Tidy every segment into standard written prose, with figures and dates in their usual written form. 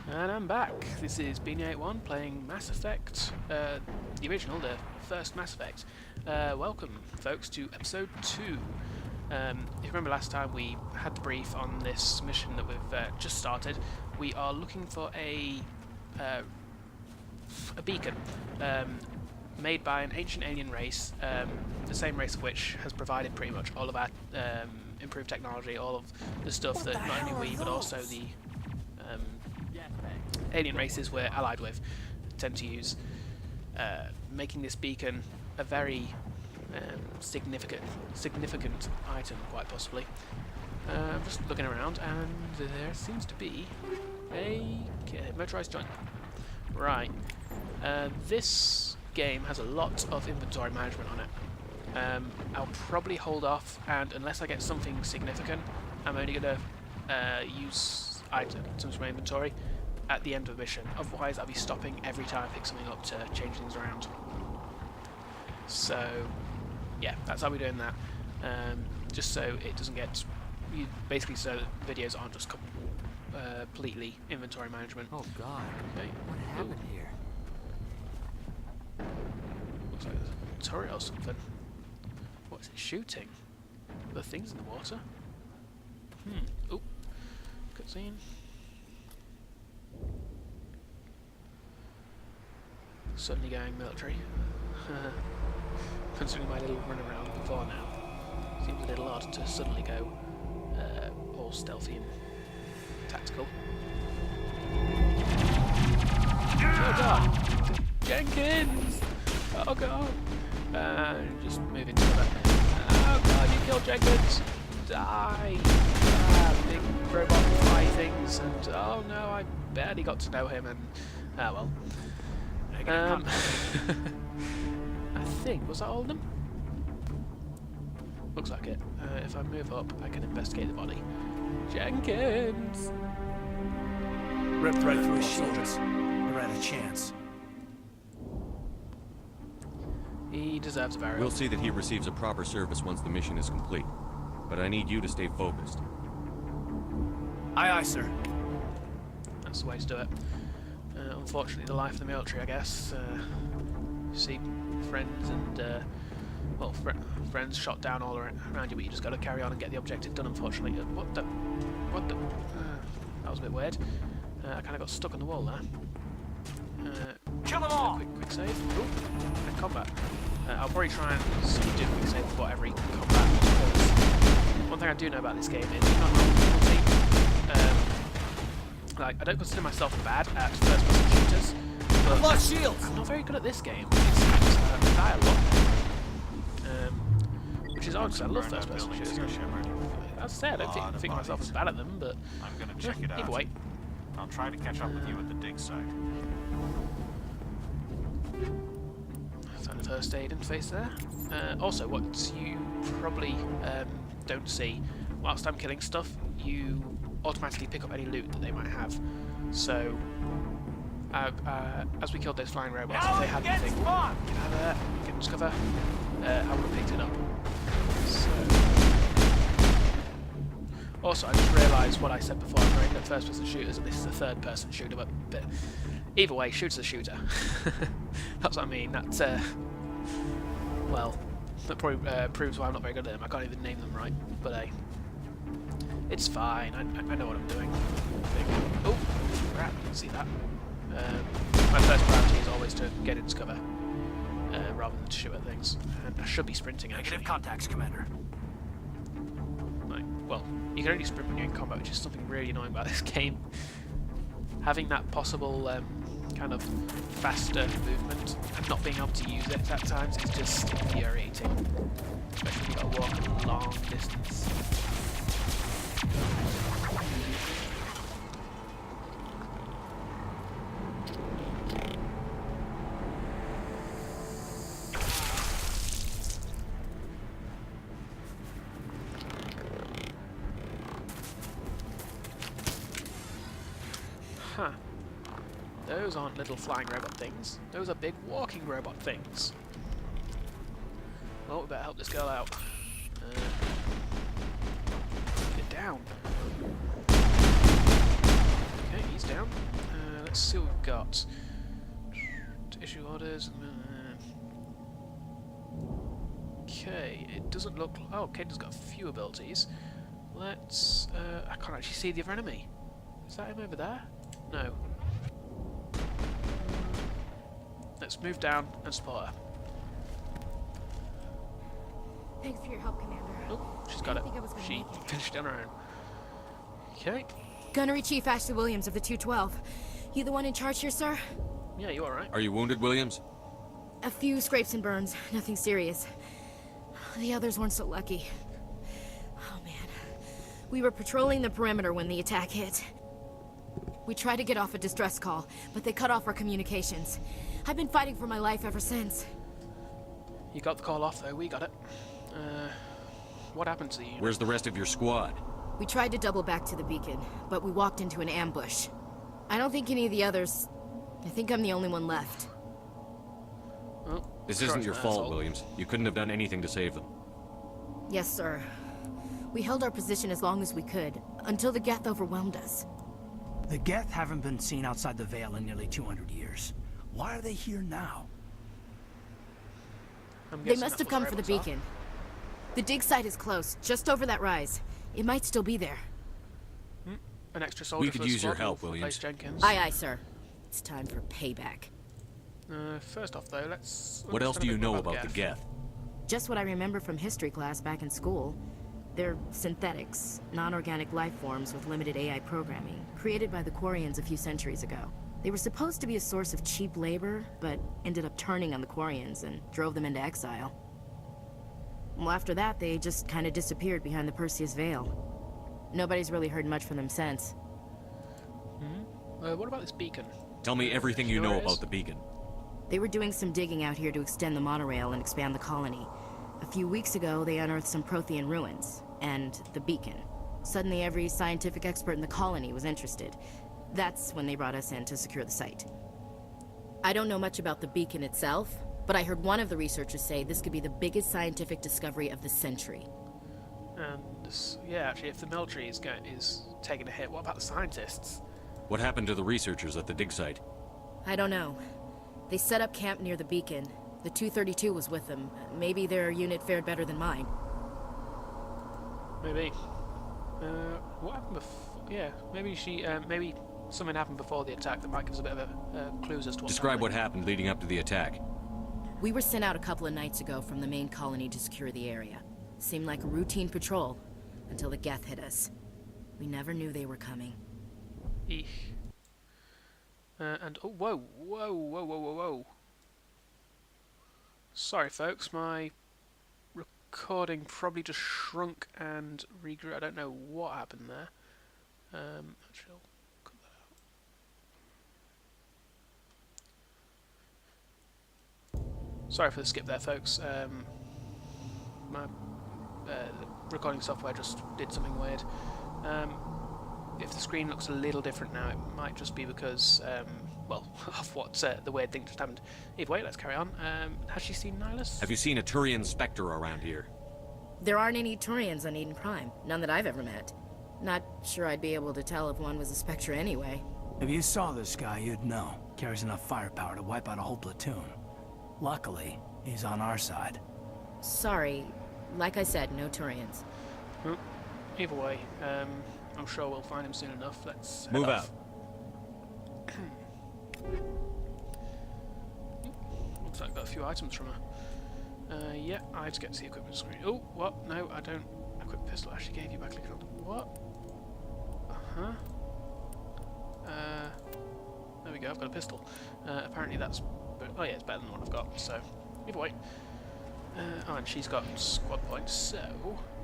And I'm back. This is Beanie81 playing Mass Effect, the original, the first Mass Effect. Welcome, folks, to episode 2. If you remember last time we had the brief on this mission that we've just started, we are looking for a beacon made by an ancient alien race, the same race of which has provided pretty much all of our improved technology, all of the stuff that not only we but also the alien races we're allied with tend to use, making this beacon a very significant item, quite possibly. I'm just looking around, and there seems to be a motorized joint. Right. This game has a lot of inventory management on it. I'll probably hold off, and unless I get something significant, I'm only going to use items from my inventory at the end of the mission. Otherwise, I'll be stopping every time I pick something up to change things around. So, yeah, that's how we're doing that. Just so it doesn't get... basically so that videos aren't just completely inventory management. Oh god, okay. What happened here? Looks like there's a turret or something. What is it shooting? The things in the water? Oh, cutscene. Suddenly going military. Considering my little run around before now. Seems a little odd to suddenly go all stealthy and tactical. Oh god! Jenkins! Oh god! Just move into the... Oh god, you killed Jenkins! Die! Big robot fly things, and oh no, I barely got to know him, and... ah well. I think, was that all of them? Looks like it. If I move up, I can investigate the body. Jenkins! Ripped right through his shields. Never had a chance. He deserves a burial. We'll see that he receives a proper service once the mission is complete. But I need you to stay focused. Aye, aye, sir. That's the way to do it. Unfortunately, the life of the military, I guess. You see friends and, well, friends shot down all around you, but you just got to carry on and get the objective done, unfortunately. What the... that was a bit weird. I kind of got stuck on the wall there. Kill them all! Quick save. Ooh, and combat. I'll probably try and do a quick save before every combat. Because one thing I do know about this game is it's not difficulty. Like, I don't consider myself bad at first-person shooters, but lost shields! I'm not very good at this game. I die a lot. Which is odd, because I love first-person shooters. As I say, I don't think myself as bad at them, but I'm gonna check it out. Either way. I'll try to catch up with you at the dig site. Found the first aid interface there. Also, what you probably don't see, whilst I'm killing stuff, you automatically pick up any loot that they might have. So, as we killed those flying robots, if they had anything, get out of there, get into cover, I would have picked it up. So, also, I just realised what I said before, I'm very good at first-person shooters, and this is a third-person shooter, but either way, shooter's a shooter. That's what I mean. That, well, that probably proves why I'm not very good at them. I can't even name them right, but hey. It's fine, I know what I'm doing. Oh, crap, see that. My first priority is always to get into cover, rather than to shoot at things. And I should be sprinting, actually. Negative contacts, Commander. Right, well, you can only sprint when you're in combat, which is something really annoying about this game. Having that possible kind of faster movement and not being able to use it at times is just infuriating. Especially when you've got to walk a long distance. Huh. Those aren't little flying robot things. Those are big walking robot things. Well, we better help this girl out. Get down. Okay, he's down. let's see what we've got. To issue orders. Okay, it doesn't look... Oh, Kaidan's got a few abilities. Let's... I can't actually see the other enemy. Is that him over there? No. Let's move down and support her. Thanks for your help, Commander. Oh, she's got it. think I was gonna She make it. finished it on her own. Okay. Gunnery Chief Ashley Williams of the 212. You the one in charge here, sir? Yeah, you alright? Are you wounded, Williams? A few scrapes and burns, nothing serious. The others weren't so lucky. Oh man. We were patrolling the perimeter when the attack hit. We tried to get off a distress call, but they cut off our communications. I've been fighting for my life ever since. You got the call off though, we got it. What happened to you? Where's the rest of your squad? We tried to double back to the beacon, but we walked into an ambush. I don't think any of the others... I think I'm the only one left. Well, This Troy's isn't your an fault, asshole. Williams. You couldn't have done anything to save them. Yes, sir. We held our position as long as we could, until the Geth overwhelmed us. The Geth haven't been seen outside the Veil in nearly 200 years. Why are they here now? I'm They guessing must that's have what come the for the robots are. beacon. The dig site is close, just over that rise. It might still be there. An extra soldier could for the use your squad help, will Williams. replace Jenkins. Aye, aye, sir. It's time for payback. First off though, let's... What else do you know about the Geth? Geth? Just what I remember from history class back in school. They're synthetics, non-organic life forms with limited AI programming, created by the Quarians a few centuries ago. They were supposed to be a source of cheap labor, but ended up turning on the Quarians and drove them into exile. Well, after that, they just kind of disappeared behind the Perseus Veil. Nobody's really heard much from them since. What about this beacon? Tell me everything you You know know where it is? about the beacon. They were doing some digging out here to extend the monorail and expand the colony. A few weeks ago, they unearthed some Prothean ruins, and the beacon. Suddenly, every scientific expert in the colony was interested. That's when they brought us in to secure the site. I don't know much about the beacon itself, but I heard one of the researchers say this could be the biggest scientific discovery of the century. And yeah, actually, if the military is taking a hit, what about the scientists? What happened to the researchers at the dig site? I don't know. They set up camp near the beacon. The 232 was with them. Maybe their unit fared better than mine. Maybe. What happened before? Yeah, maybe maybe something happened before the attack that might give us a bit of a clues as to what's Describe what happening. happened leading up to the attack. We were sent out a couple of nights ago from the main colony to secure the area. Seemed like a routine patrol, until the Geth hit us. We never knew they were coming. Eesh. And oh, whoa. Sorry, folks, my recording probably just shrunk and regrew. I don't know what happened there. Actually, I'll cut that out. Sorry for the skip there, folks. My recording software just did something weird. If the screen looks a little different now, it might just be because, well, of what the weird thing just happened. Either way, let's carry on. Has she seen Nihilus? Have you seen a Turian Spectre around here? There aren't any Turians on Eden Prime. None that I've ever met. Not sure I'd be able to tell if one was a Spectre anyway. If you saw this guy, you'd know. Carries enough firepower to wipe out a whole platoon. Luckily, he's on our side. Sorry. Like I said, no Turians. Well, either way, I'm sure we'll find him soon enough. Let's head Move off. out. Looks like I've got a few items from her. Yeah, I have to get to the equipment screen. Oh, what? No, I don't. Equip pistol. I actually gave you back click on. What? There we go. I've got a pistol. Apparently that's. Oh yeah, it's better than the one I've got. So, either way. Oh, and she's got squad points. So,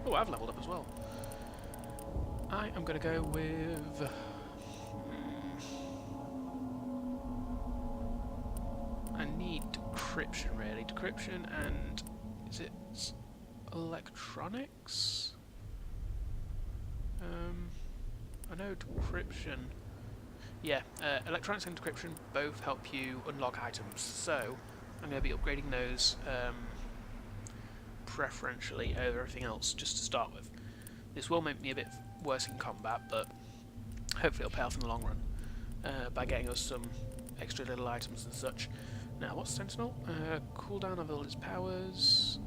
oh, I've leveled up as well. I am going to go with... I need decryption, really. Decryption and... Is it electronics? I know decryption... Yeah, electronics and decryption both help you unlock items. So, I'm going to be upgrading those preferentially over everything else, just to start with. This will make me a bit worse in combat, but hopefully it'll pay off in the long run. by getting us some extra little items and such. Now, what's Sentinel? Cooldown of all its powers.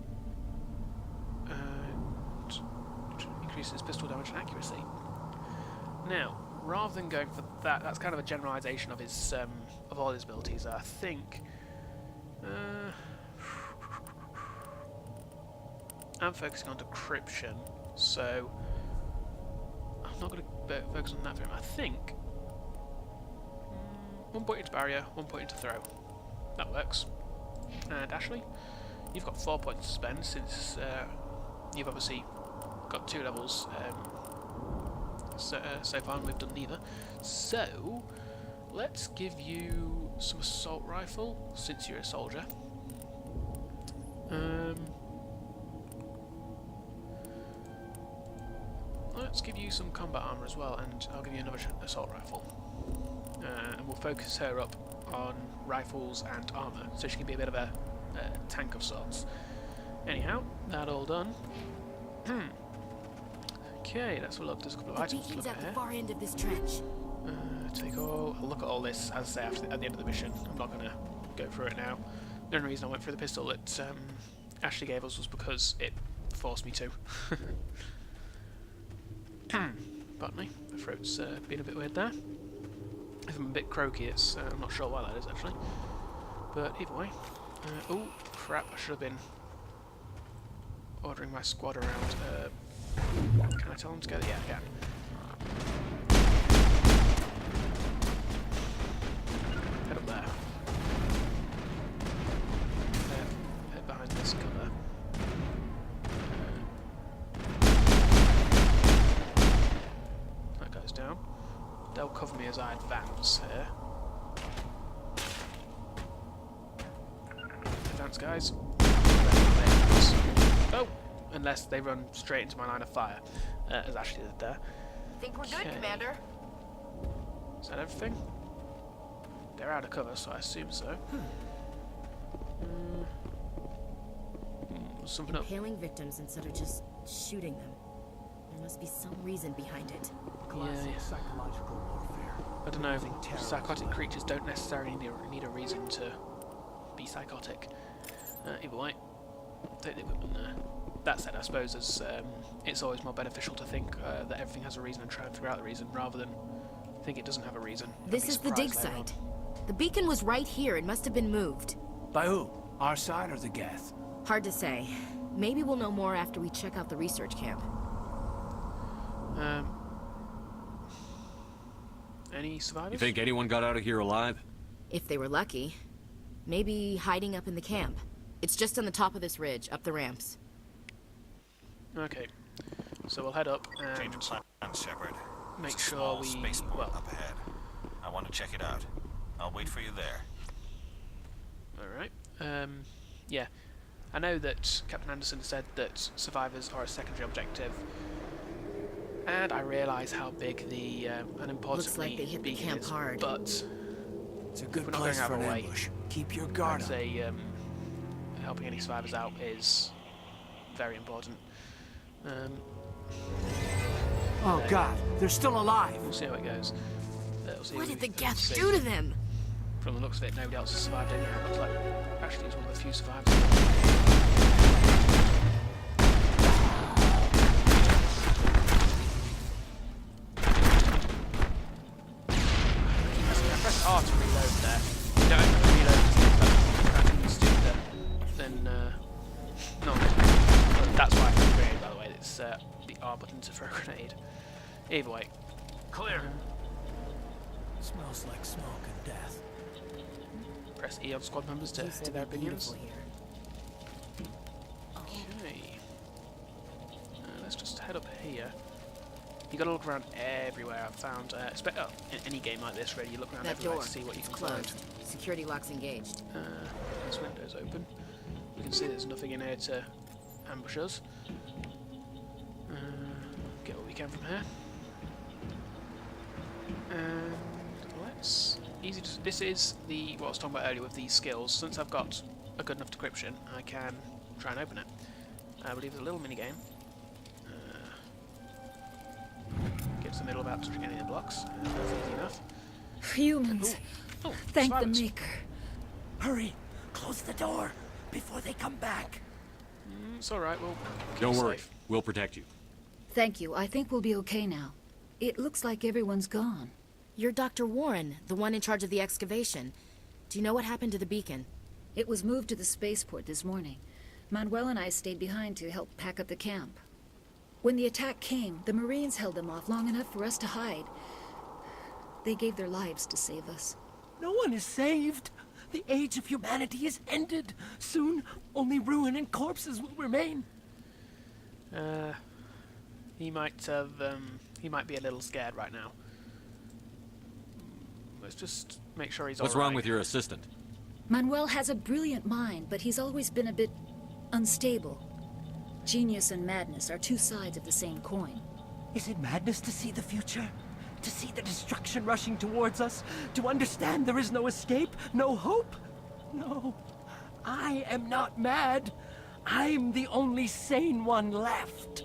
Increases pistol damage and accuracy. Now, rather than going for that, that's kind of a generalisation of his of all his abilities. I think I'm focusing on decryption, so I'm not going to focus on that for him. I think 1 point into barrier, 1 point into throw. That works. And Ashley, you've got 4 points to spend since you've obviously got 2 levels so far, and we've done neither. So let's give you some assault rifle since you're a soldier. Let's give you some combat armor as well, and I'll give you another assault rifle. And we'll focus her up on rifles and armor, so she can be a bit of a tank of sorts. Anyhow, that all done. Okay, let's have a look. There's a couple of items to look at the here. far end of this trench. Take all. I'll look at all this, as I say, at the end of the mission. I'm not going to go through it now. The only reason I went through the pistol that Ashley gave us was because it forced me to. Pardon me, my throat's been a bit weird there. If I'm a bit croaky, it's I'm not sure why that is actually. But either way. Oh crap! I should have been ordering my squad around. Can I tell them to go? Yeah, I can. Head up there. Head behind this cover. That goes down. They'll cover me as I advance here. Advance, guys. Oh! Unless they run straight into my line of fire, as Ashley did there. Think we're good, Commander? Is that everything? They're out of cover, so I assume so. Something up. Impaling victims instead of just shooting them. There must be some reason behind it. Classic psychological warfare. I don't know. Psychotic creatures don't necessarily need a reason to be psychotic. Either way, take the equipment there. That said, I suppose it's always more beneficial to think that everything has a reason and try and figure out the reason, rather than think it doesn't have a reason. This is the dig site. The beacon was right here. It must have been moved. By who? Our side or the Geth? Hard to say. Maybe we'll know more after we check out the research camp. Any survivors? You think anyone got out of here alive? If they were lucky. Maybe hiding up in the camp. It's just on the top of this ridge, up the ramps. Okay, so we'll head up Change of and plan, Shepard. make There's a sure small we... spaceport well, up ahead. I want to check it out. I'll wait for you there. alright. Yeah, I know that Captain Anderson said that survivors are a secondary objective, and I realise how big the unimportant Looks like they hit the beacon camp is, hard. but It's a good we're not place going for out an of our way. ambush. Keep your guard I'd up. say helping any survivors out is very important. Oh God, they're still alive. We'll see how it goes. We'll see What who did the we can Geth save. do to them? From the looks of it, nobody else has survived anyhow. Looks like Ashley is one of the few survivors. I pressed R to reload there. You don't have to reload if it's stupider than no. But that's why I threw a grenade, by the way. It's the R button to throw a grenade. Either way. Clear. Smells like smoke and death. Press E on squad members to Used hear to their be opinions. beautiful here. Okay. Let's just head up here. You gotta look around everywhere. I've found, in any game like this, really, you look around That everywhere door, to see what you it's can closed. find. Security lock's engaged. This window's open. We can see there's nothing in here to ambush us. Get what we can from here. And let's... This is what I was talking about earlier with these skills. Since I've got a good enough decryption, I can try and open it. I believe there's a little mini game. Get to the middle without touching any of the blocks. That's easy enough. Humans. Oh, Thank the survivors. Maker. Hurry! Close the door before they come back. It's alright, we'll keep Don't you worry. safe. We'll protect you. Thank you. I think we'll be okay now. It looks like everyone's gone. You're Dr. Warren, the one in charge of the excavation. Do you know what happened to the beacon? It was moved to the spaceport this morning. Manuel and I stayed behind to help pack up the camp. When the attack came, the Marines held them off long enough for us to hide. They gave their lives to save us. No one is saved. The age of humanity is ended. Soon, only ruin and corpses will remain. He might have, he might be a little scared right now. Let's just make sure he's What's alright. wrong with your assistant? Manuel has a brilliant mind, but he's always been a bit unstable. Genius and madness are two sides of the same coin. Is it madness to see the future? To see the destruction rushing towards us? To understand there is no escape? No hope? No. I am not mad. I'm the only sane one left.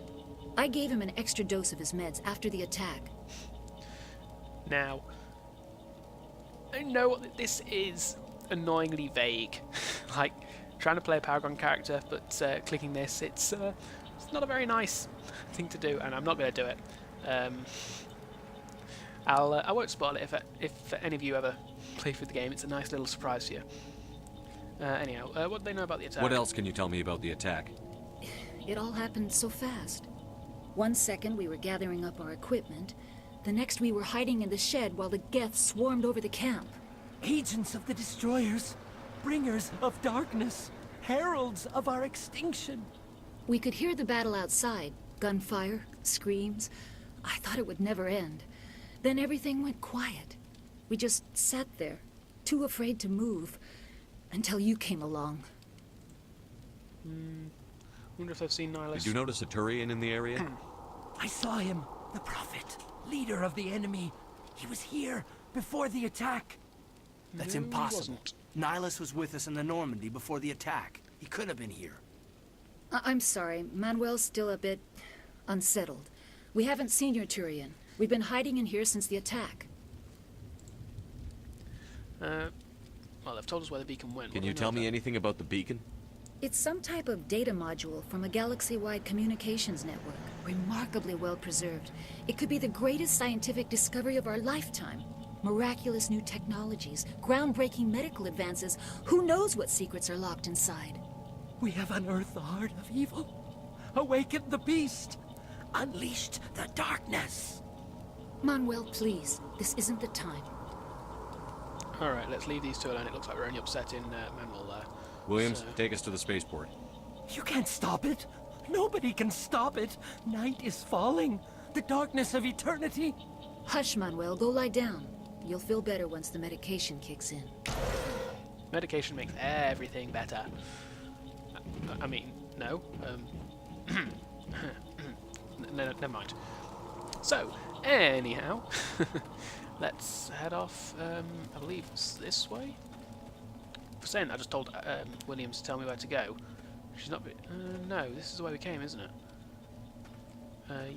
I gave him an extra dose of his meds after the attack. Now, I know this is annoyingly vague. Like, trying to play a Paragon character, but clicking this, it's not a very nice thing to do, and I'm not going to do it. I won't spoil it if any of you ever play through the game. It's a nice little surprise for you. Anyhow, what do they know about the attack? What else can you tell me about the attack? It all happened so fast. 1 second we were gathering up our equipment. The next we were hiding in the shed while the Geth swarmed over the camp. Agents of the destroyers. Bringers of darkness. Heralds of our extinction. We could hear the battle outside. Gunfire, screams. I thought it would never end. Then everything went quiet. We just sat there, too afraid to move, until you came along. Wonder if they've seen Nihilus. Did you notice a Turian in the area? I saw him. The Prophet. Leader of the enemy. He was here before the attack. No, That's he impossible. wasn't. Nihilus was with us in the Normandy before the attack. He could have been here. I'm sorry, Manuel's still a bit unsettled. We haven't seen your Turian. We've been hiding in here since the attack. Well, they've told us where the beacon went. Can What you do we know tell of me that? anything about the beacon? It's some type of data module from a galaxy-wide communications network. Remarkably well preserved. It could be the greatest scientific discovery of our lifetime. Miraculous new technologies, groundbreaking medical advances. Who knows what secrets are locked inside? We have unearthed the heart of evil. Awakened the beast. Unleashed the darkness. Manuel, please. This isn't the time. Alright, let's leave these two alone. It looks like we're only upsetting Manuel there. Williams, So- take us to the spaceport. You can't stop it. Nobody can stop it. Night is falling. The darkness of eternity. Hush, Manuel. Go lie down. You'll feel better once the medication kicks in. Medication makes everything better. I mean, no. No, never mind. So, anyhow, let's head off. I believe it's this way. For saying that, I just told Williams to tell me where to go. She's not. No, this is the way we came, isn't it?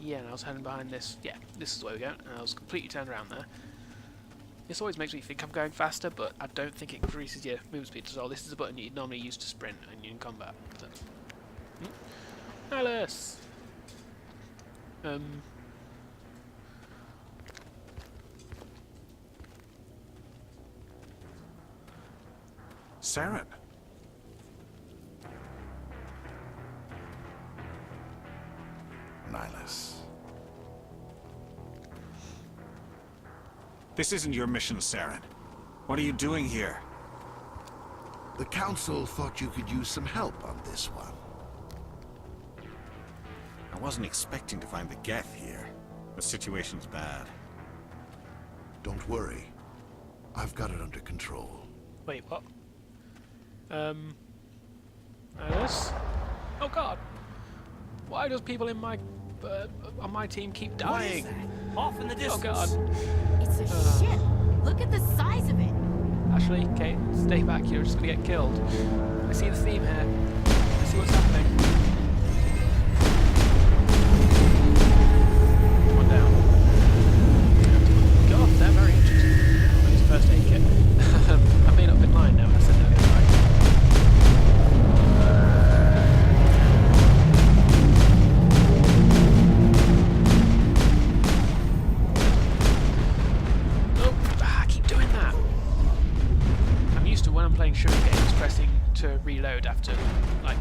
Yeah, and I was heading behind this. Yeah, this is the way we go. And I was completely turned around there. This always makes me think I'm going faster, but I don't think it increases your movement speed at all. This is the button you'd normally use to sprint and in combat. So. Alice! Saren. Nihilus. This isn't your mission, Saren. What are you doing here? The Council thought you could use some help on this one. I wasn't expecting to find the Geth here. The situation's bad. Don't worry. I've got it under control. Wait, what? Alice? Oh god! Why does people in my on my team keep dying? Off in the Oh distance. god! It's a ship. Look at the size of it. Actually, Kate, stay back. You're just gonna get killed. I see the theme here. I see what's happening. One down. God, they're very interesting. I'm playing shooting games, pressing to reload after, like,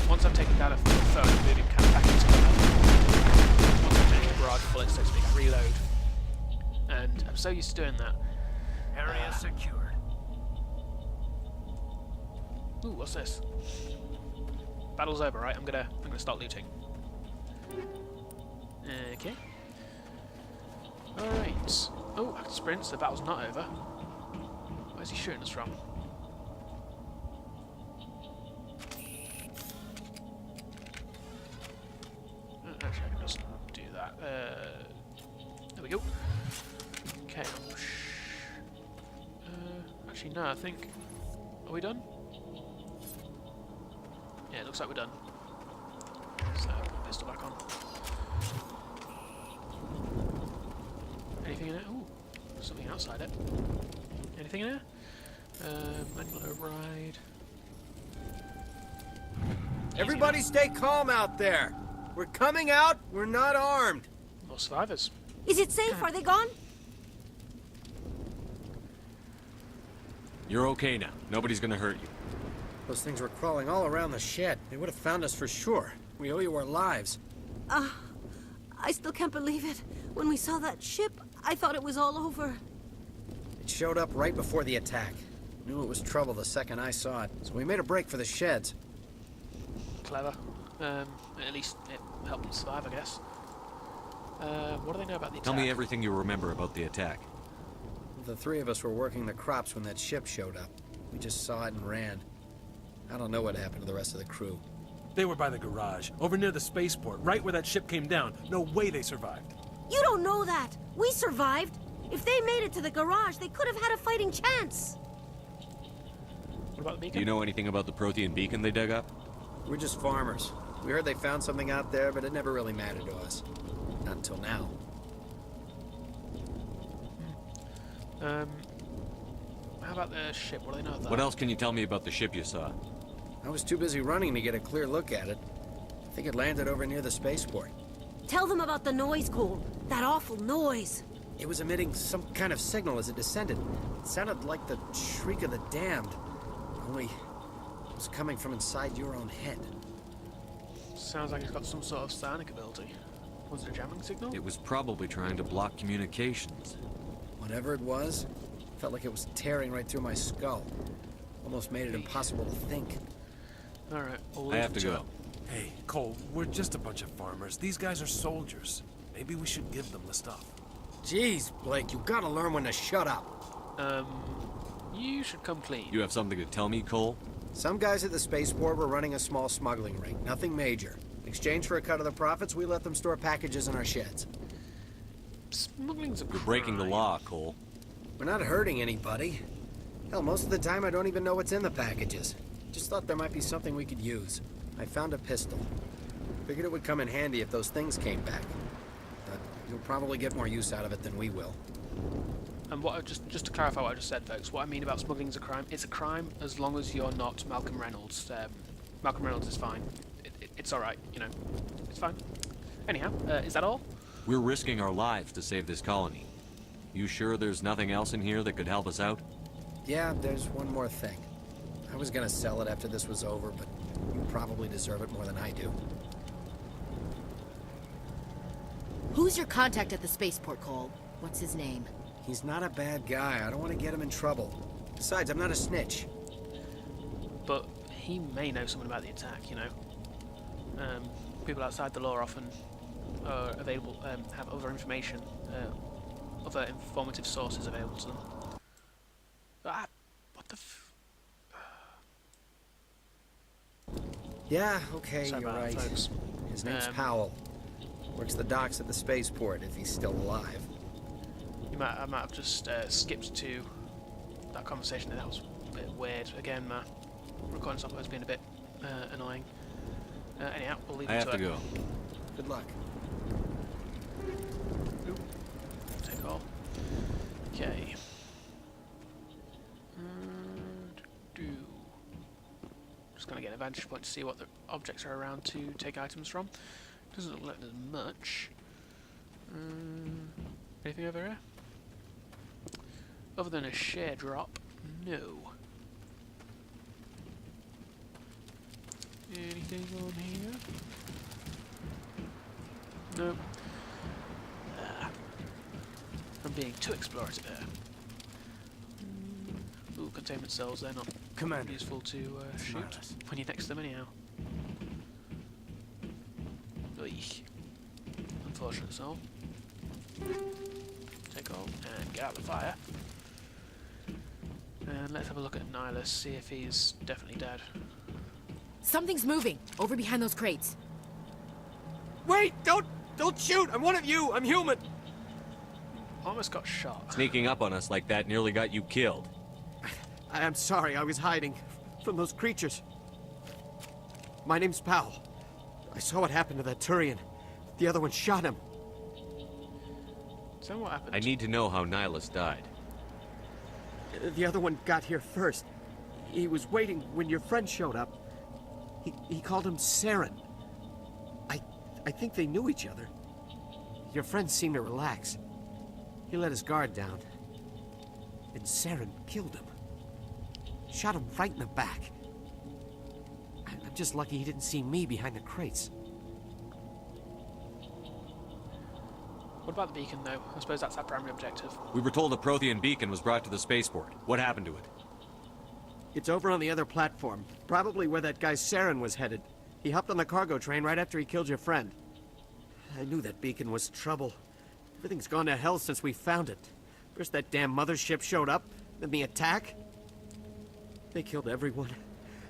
once I've taken down a foe, I'm moving kind of back into cover. Once I've finished the barrage of bullets, so to speak, I reload. And I'm so used to doing that. Area secured. Ooh, what's this? Battle's over, right? I'm gonna start looting. Okay. Alright. Oh, I can sprint, so the battle's not over. Where's he shooting us from? Actually, I can just do that. There we go. Okay. Actually, no, I think... Are we done? Yeah, it looks like we're done. So, put the pistol back on. Anything in it? Ooh, something outside it. Anything in here? Manual override. Everybody stay calm out there. We're coming out, we're not armed. More survivors. Is it safe? Are they gone? You're okay now. Nobody's gonna hurt you. Those things were crawling all around the shed. They would have found us for sure. We owe you our lives. I still can't believe it. When we saw that ship, I thought it was all over. It showed up right before the attack. Knew it was trouble the second I saw it, so we made a break for the sheds. Clever. At least it helped them survive, I guess. What do they know about the attack? Tell me everything you remember about the attack. The three of us were working the crops when that ship showed up. We just saw it and ran. I don't know what happened to the rest of the crew. They were by the garage, over near the spaceport, right where that ship came down. No way they survived. You don't know that. We survived. If they made it to the garage, they could have had a fighting chance. What about the beacon? Do you know anything about the Prothean beacon they dug up? We're just farmers. We heard they found something out there, but it never really mattered to us. Not until now. How about the ship? What do they know of that? What else can you tell me about the ship you saw? I was too busy running to get a clear look at it. I think it landed over near the spaceport. Tell them about the noise, Cole. That awful noise. It was emitting some kind of signal as it descended. It sounded like the shriek of the damned. Only it was coming from inside your own head. Sounds like it's got some sort of psionic ability. Was it a jamming signal? It was probably trying to block communications. Whatever it was, felt like it was tearing right through my skull. Almost made it impossible to think. Alright, I have to go. Hey, Cole, we're just a bunch of farmers. These guys are soldiers. Maybe we should give them the stuff. Jeez, Blake, you gotta learn when to shut up. You should come clean. You have something to tell me, Cole? Some guys at the spaceport were running a small smuggling ring, nothing major. In exchange for a cut of the profits, we let them store packages in our sheds. Smuggling's a You're breaking the law, Cole. We're not hurting anybody. Hell, most of the time I don't even know what's in the packages. Just thought there might be something we could use. I found a pistol. Figured it would come in handy if those things came back. But you'll probably get more use out of it than we will. And what just to clarify what I just said, folks, what I mean about smuggling is a crime. It's a crime as long as you're not Malcolm Reynolds. Malcolm Reynolds is fine. It's all right, you know. It's fine. Anyhow, is that all? We're risking our lives to save this colony. You sure there's nothing else in here that could help us out? Yeah, there's one more thing. I was gonna sell it after this was over, but you probably deserve it more than I do. Who's your contact at the spaceport, Cole? What's his name? He's not a bad guy. I don't want to get him in trouble. Besides, I'm not a snitch. But he may know something about the attack, you know. People outside the law often are available, have other information, other informative sources available to them. What the Yeah, okay, Sorry you're about that, right. folks. His name's Powell. Works the docks at the spaceport, if he's still alive. I might have just skipped to that conversation. That was a bit weird. Again, my recording software has been a bit annoying. Anyhow, we'll leave it I have to to it. go. Good luck. Oop. Take all. Okay. Just gonna get a vantage point to see what the objects are around to take items from. Doesn't look like there's much. Anything over here? Other than a share drop, no. Anything on here? No. I'm being too explorative there. Ooh, containment cells, they're not useful to shoot when you're next to them anyhow. Eek. Unfortunate soul. Take hold and get out of the fire. And let's have a look at Nihilus, see if he's definitely dead. Something's moving over behind those crates. Wait! Don't shoot! I'm one of you! I'm human! Almost got shot. Sneaking up on us like that nearly got you killed. I'm sorry, I was hiding from those creatures. My name's Powell. I saw what happened to that Turian. The other one shot him. So what happened? I need to know how Nihilus died. The other one got here first. He was waiting when your friend showed up. He called him Saren. I think they knew each other. Your friend seemed to relax. He let his guard down. And Saren killed him. Shot him right in the back. I'm just lucky he didn't see me behind the crates. What about the beacon, though? I suppose that's our primary objective. We were told a Prothean beacon was brought to the spaceport. What happened to it? It's over on the other platform. Probably where that guy Saren was headed. He hopped on the cargo train right after he killed your friend. I knew that beacon was trouble. Everything's gone to hell since we found it. First that damn mothership showed up, then the attack. They killed everyone.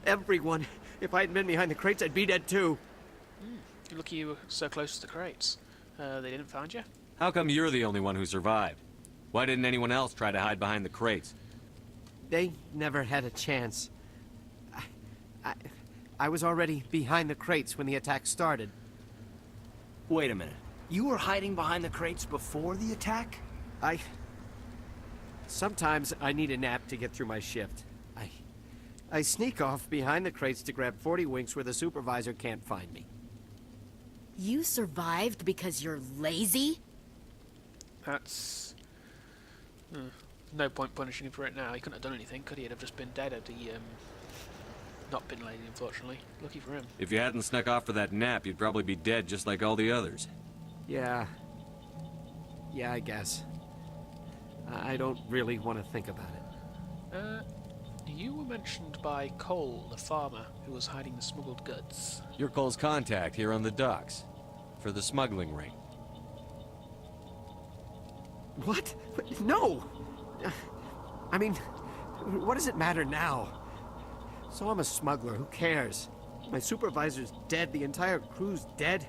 Everyone. If I hadn't been behind the crates, I'd be dead too. You're lucky you were so close to the crates. They didn't find you? How come you're the only one who survived? Why didn't anyone else try to hide behind the crates? They never had a chance. I was already behind the crates when the attack started. Wait a minute. You were hiding behind the crates before the attack? Sometimes I need a nap to get through my shift. I sneak off behind the crates to grab 40 winks where the supervisor can't find me. You survived because you're lazy? That's... no point punishing him for it now. He couldn't have done anything, could he? He'd have just been dead had he not been lazy, unfortunately. Lucky for him. If you hadn't snuck off for that nap, you'd probably be dead just like all the others. Yeah, I guess. I don't really want to think about it. You were mentioned by Cole, the farmer, who was hiding the smuggled goods. You're Cole's contact here on the docks. For the smuggling ring. What? No! I mean, what does it matter now? So I'm a smuggler, who cares? My supervisor's dead, the entire crew's dead.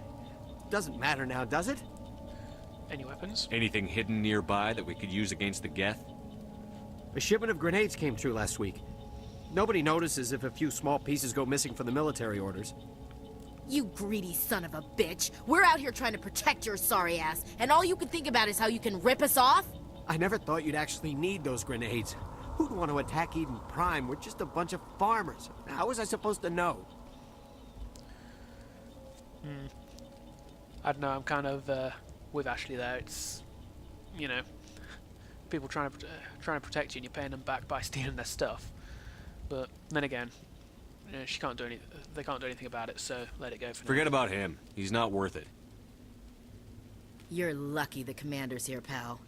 Doesn't matter now, does it? Any weapons? Anything hidden nearby that we could use against the Geth? A shipment of grenades came through last week. Nobody notices if a few small pieces go missing from the military orders. You greedy son of a bitch. We're out here trying to protect your sorry ass, and all you can think about is how you can rip us off? I never thought you'd actually need those grenades. Who'd want to attack Eden Prime? We're just a bunch of farmers. How was I supposed to know? I don't know, I'm kind of with Ashley there. It's, you know, people trying to protect you and you're paying them back by stealing their stuff. But then again, you know, they can't do anything about it, so let it go for now. Forget about him. He's not worth it. You're lucky the commander's here, pal.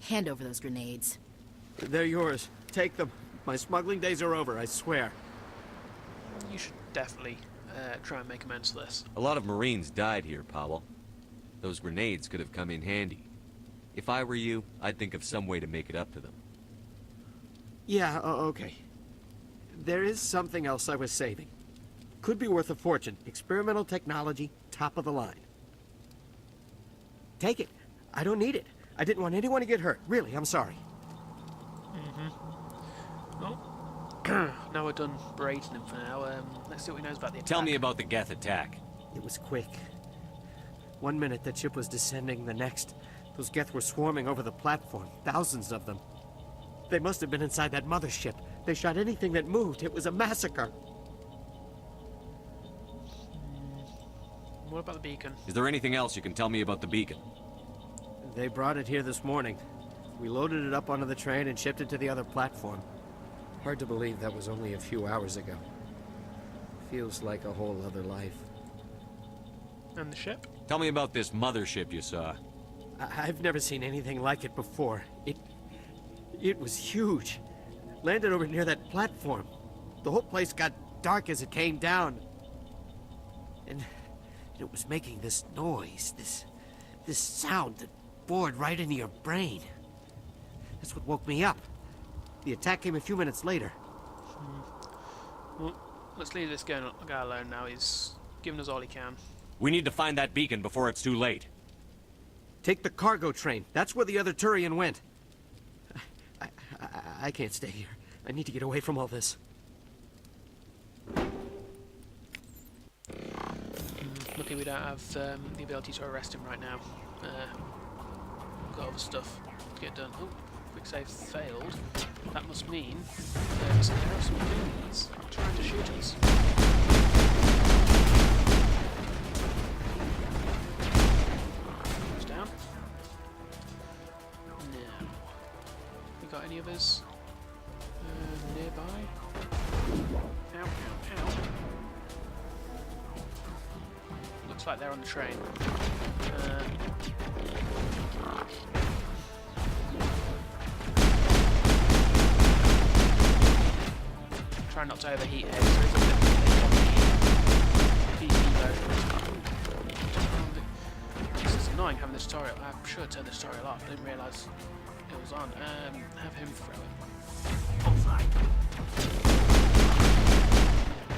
Hand over those grenades. They're yours. Take them. My smuggling days are over, I swear. You should definitely try and make amends for this. A lot of Marines died here, Powell. Those grenades could have come in handy. If I were you, I'd think of some way to make it up to them. Yeah, okay. There is something else I was saving. Could be worth a fortune. Experimental technology, top of the line. Take it. I don't need it. I didn't want anyone to get hurt. Really, I'm sorry. Well, now we're done berating him for now. Let's see what he knows about the attack. Tell me about the Geth attack. It was quick. 1 minute that ship was descending, the next, those Geth were swarming over the platform. Thousands of them. They must have been inside that mothership. They shot anything that moved. It was a massacre. What about the beacon? Is there anything else you can tell me about the beacon? They brought it here this morning. We loaded it up onto the train and shipped it to the other platform. Hard to believe that was only a few hours ago. Feels like a whole other life. And the ship? Tell me about this mothership you saw. I've never seen anything like it before. It was huge. Landed over near that platform. The whole place got dark as it came down. And it was making this noise, this sound that bored right into your brain. That's what woke me up. The attack came a few minutes later. Well, let's leave this guy alone now. He's given us all he can. We need to find that beacon before it's too late. Take the cargo train. That's where the other Turian went. I can't stay here. I need to get away from all this. Luckily we don't have the ability to arrest him right now. Got other stuff to get done. Oh, quick save failed. That must mean there are some Thingies trying to shoot us. Goes down. Now, we got any others nearby? Ow, ow, ow. Looks like they're on the train. Try not to overheat here, so it's a bit of a PC version. This is annoying having the tutorial. I should have turned the tutorial off. I didn't realise it was on. Have him throw it. Bullseye.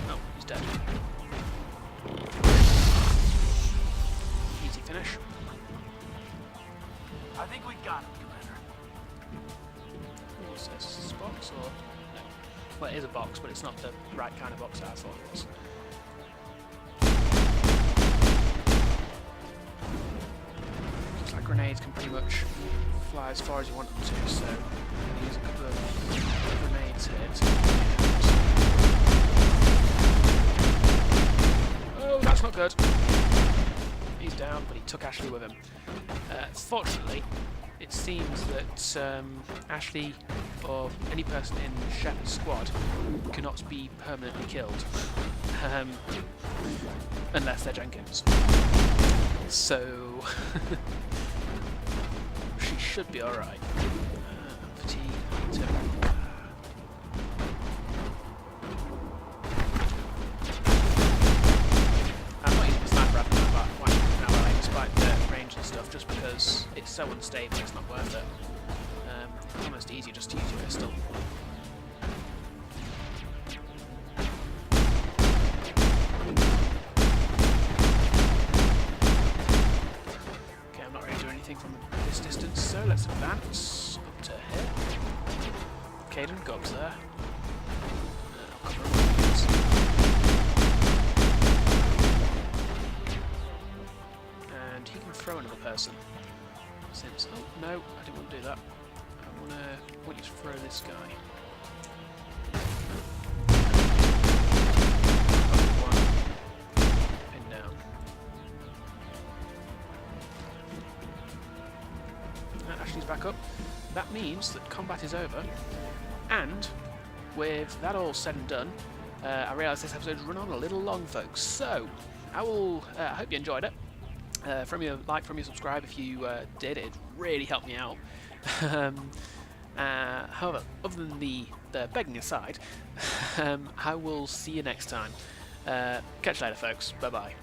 Oh, he's dead. Easy finish. I think we got him, Commander. What's this? Is this a box or no? Well, it is a box, but it's not the right kind of box that I thought it was. Looks like grenades can pretty much fly as far as you want them to, so I'm going to use a couple of grenades here to oh, that's not good. He's down, but he took Ashley with him. Fortunately, it seems that Ashley or any person in Shepard's squad cannot be permanently killed, unless they're Jenkins. So she should be alright. Fatigue, I'm not using the sniper rifle now, despite the range and stuff, just because it's so unstable, it's not worth it. It's almost easier just to use your pistol. Okay, I'm not really doing anything from this distance, so let's advance up to here. Kaidan, go up to there. I'll cover him with this. And he can throw another person. Since, oh no, I didn't want to do that. I want you to throw this guy. One. Pin down. And Ashley's back up. That means that combat is over. And with that all said and done, I realise this episode's run on a little long, folks. So I hope you enjoyed it. From your like, from your subscribe if you did, it really helped me out. However, other than the begging aside, I will see you next time. Catch you later, folks. Bye bye.